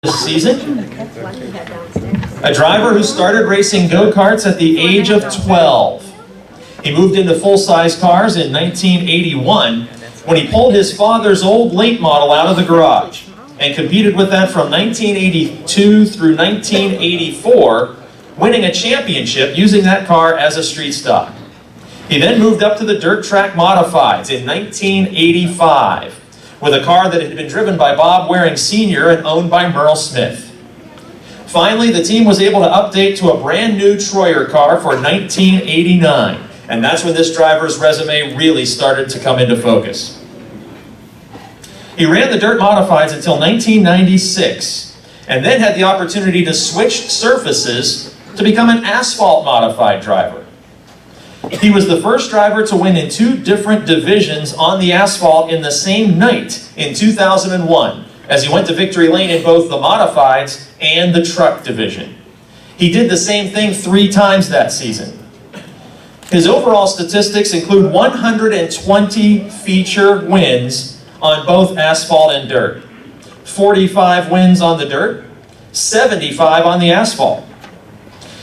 this season. A driver who started racing go-karts at the age of 12. He moved into full-size cars in 1981 when he pulled his father's old late model out of the garage and competed with that from 1982 through 1984, winning a championship using that car as a street stock. He then moved up to the dirt track modifieds in 1985 with a car that had been driven by Bob Waring Sr. and owned by Merle Smith. Finally, the team was able to update to a brand new Troyer car for 1989, and that's when this driver's resume really started to come into focus. He ran the dirt modifieds until 1996, and then had the opportunity to switch surfaces to become an asphalt modified driver. He was the first driver to win in 2 different divisions on the asphalt in the same night in 2001, as he went to victory lane in both the modifieds and the truck division. He did the same thing 3 times that season. His overall statistics include 120 feature wins on both asphalt and dirt, 45 wins on the dirt, 75 on the asphalt.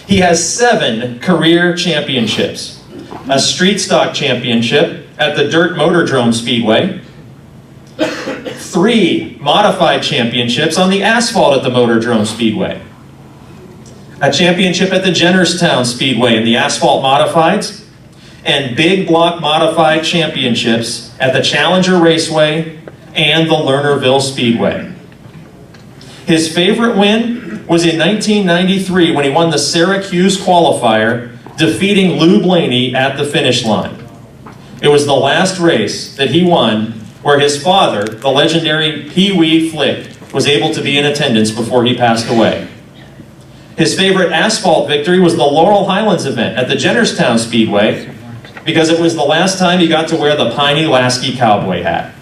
He has 7 career championships, a street stock championship at the Dirt Motordrome Speedway, 3 modified championships on the asphalt at the Motordrome Speedway, a championship at the Jennerstown Speedway in the asphalt modifieds, and big block modified championships at the Challenger Raceway and the Lernerville Speedway. His favorite win was in 1993 when he won the Syracuse qualifier, defeating Lou Blaney at the finish line. It was the last race that he won where his father, the legendary Pee Wee Flick, was able to be in attendance before he passed away. His favorite asphalt victory was the Laurel Highlands event at the Jennerstown Speedway, because it was the last time he got to wear the Piney Lasky cowboy hat.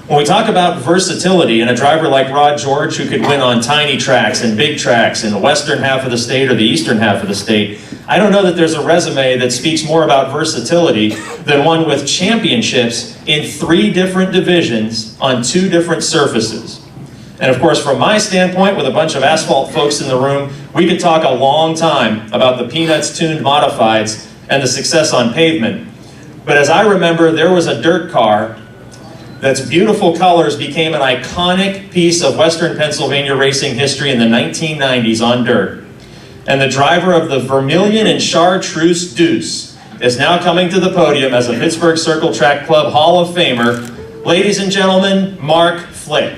When we talk about versatility and a driver like Rod George who could win on tiny tracks and big tracks in the western half of the state or the eastern half of the state, I don't know that there's a resume that speaks more about versatility than one with championships in 3 different divisions on 2 different surfaces. And of course, from my standpoint, with a bunch of asphalt folks in the room, we could talk a long time about the Peanuts-tuned modifieds and the success on pavement. But as I remember, there was a dirt car that's beautiful colors became an iconic piece of Western Pennsylvania racing history in the 1990s on dirt. And the driver of the Vermilion and Chartreuse Deuce is now coming to the podium as a Pittsburgh Circle Track Club Hall of Famer. Ladies and gentlemen, Mark Flick.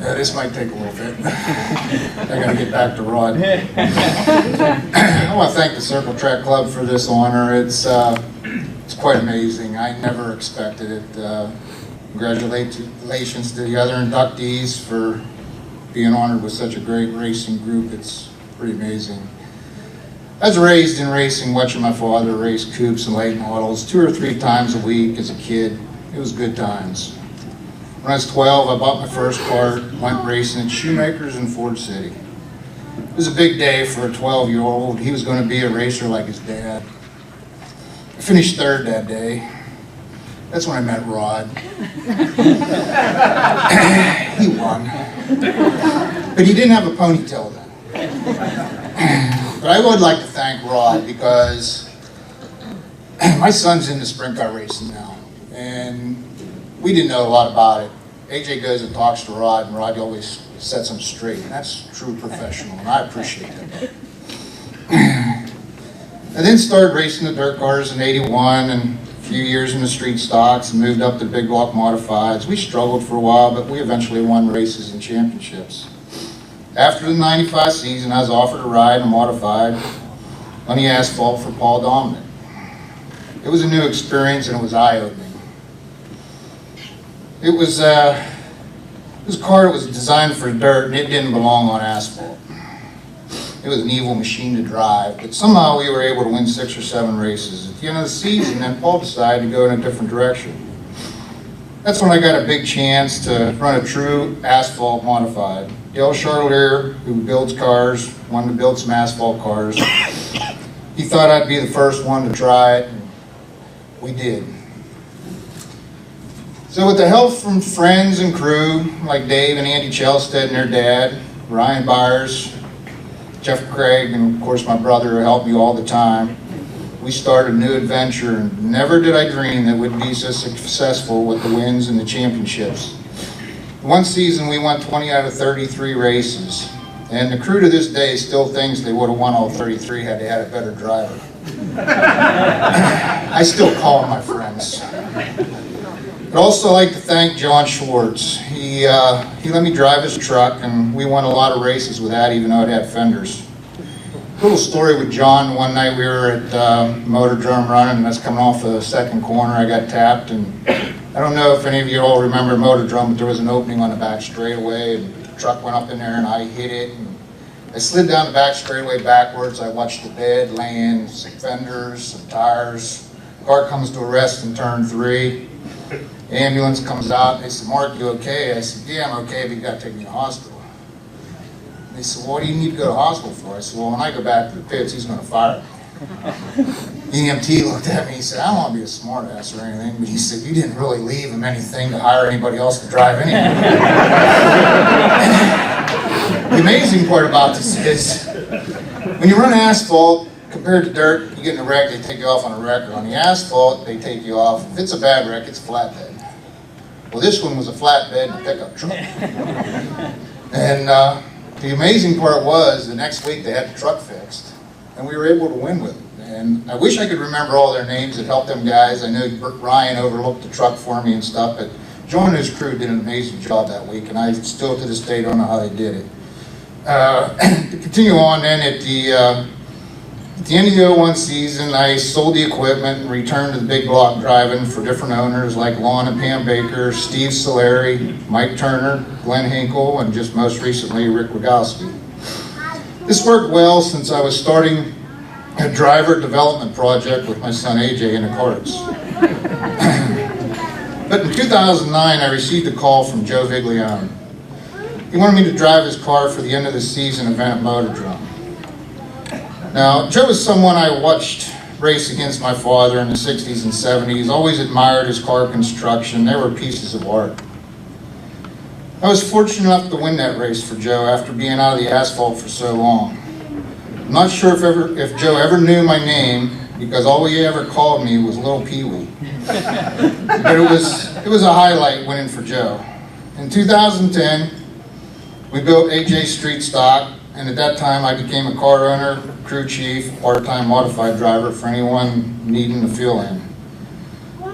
This might take a little bit. I gotta get back to Rod. I want to thank the Circle Track Club for this honor. It's quite amazing. I never expected it. Congratulations to the other inductees for being honored with such a great racing group. It's pretty amazing. I was raised in racing, watching my father race coupes and late models 2 or 3 times a week as a kid. It was good times. When I was 12, I bought my first car, went racing at Shoemakers in Ford City. It was a big day for a 12-year-old. He was going to be a racer like his dad. I finished 3rd that day. That's when I met Rod. He won. But he didn't have a ponytail then. But I would like to thank Rod because my son's into sprint car racing now. And we didn't know a lot about it. AJ goes and talks to Rod, and Rod always sets him straight, and that's true professional, and I appreciate that. I then started racing the dirt cars in '81, and a few years in the street stocks, and moved up to big block modifieds. We struggled for a while, but we eventually won races and championships. After the '95 season, I was offered a ride in a modified on the asphalt for Paul Dominic. It was a new experience, and it was eye-opening. It was a car that was designed for dirt, and it didn't belong on asphalt. It was an evil machine to drive, but somehow we were able to win 6 or 7 races. At the end of the season, then Paul decided to go in a different direction. That's when I got a big chance to run a true asphalt modified. Dale Charlier, who builds cars, wanted to build some asphalt cars. He thought I'd be the first one to try it, and we did. So with the help from friends and crew, like Dave and Andy Chelstead and their dad, Ryan Byers, Jeff Craig, and of course my brother who helped me all the time, we started a new adventure, and never did I dream that we'd be so successful with the wins and the championships. One season we won 20 out of 33 races, and the crew to this day still thinks they would have won all 33 had they had a better driver. I still call them my friends. I'd also like to thank John Schwartz. He let me drive his truck, and we won a lot of races with that, even though it had fenders. Little story with John. One night we were at Motor Drum running, and that's coming off the second corner. I got tapped, and I don't know if any of you all remember Motor Drum, but there was an opening on the back straightaway, and the truck went up in there, and I hit it. And I slid down the back straightaway backwards. I watched the bed land, some fenders, some tires. Car comes to a rest in turn 3. The ambulance comes out, and they said, "Mark, you okay?" I said, "Yeah, I'm okay, but you got to take me to the hospital." They said, "Well, what do you need to go to the hospital for?" I said, "Well, when I go back to the pits, he's going to fire me." The EMT looked at me, he said, "I don't want to be a smart ass or anything," but he said, "You didn't really leave him anything to hire anybody else to drive anyway." The amazing part about this is, when you run asphalt, compared to dirt, you get in a wreck, they take you off on a wrecker. On the asphalt, they take you off. If it's a bad wreck, it's a flatbed. Well, this one was a flatbed and a pickup truck. And the amazing part was, the next week they had the truck fixed, and we were able to win with it. And I wish I could remember all their names that helped them guys. I know Ryan overlooked the truck for me and stuff, but John and his crew did an amazing job that week, and I still to this day don't know how they did it. To continue on then, at the end of the 01 season, I sold the equipment and returned to the big block driving for different owners like Lon and Pam Baker, Steve Solari, Mike Turner, Glenn Hinkle, and just most recently Rick Rogowski. This worked well since I was starting a driver development project with my son AJ in the carts. But in 2009, I received a call from Joe Viglione. He wanted me to drive his car for the end of the season event at Motor Drum. Now, Joe is someone I watched race against my father in the 60s and 70s, always admired his car construction. They were pieces of art. I was fortunate enough to win that race for Joe after being out of the asphalt for so long. I'm not sure if Joe ever knew my name, because all he ever called me was Little Pee-wee. But it was a highlight winning for Joe. In 2010, we built AJ Street Stock, and at that time I became a car owner, crew chief, part-time modified driver for anyone needing to fill in.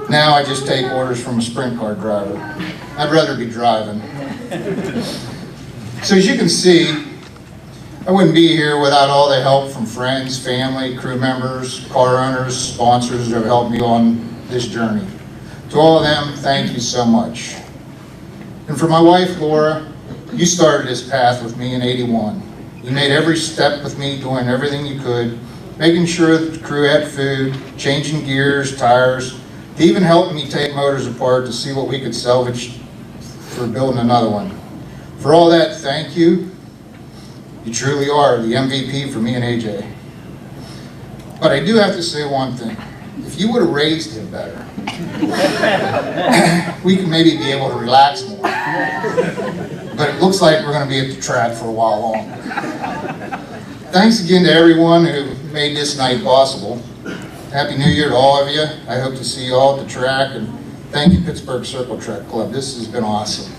Now I just take orders from a sprint car driver. I'd rather be driving. So as you can see, I wouldn't be here without all the help from friends, family, crew members, car owners, sponsors that have helped me on this journey. To all of them, thank you so much. And for my wife, Laura, you started this path with me in '81. You made every step with me, doing everything you could, making sure that the crew had food, changing gears, tires, to even helping me take motors apart to see what we could salvage for building another one. For all that, thank you. You truly are the MVP for me and AJ. But I do have to say one thing. If you would have raised him better, we could maybe be able to relax more. But it looks like we're going to be at the track for a while longer. Thanks again to everyone who made this night possible. Happy New Year to all of you. I hope to see you all at the track, and thank you, Pittsburgh Circle Track Club. This has been awesome.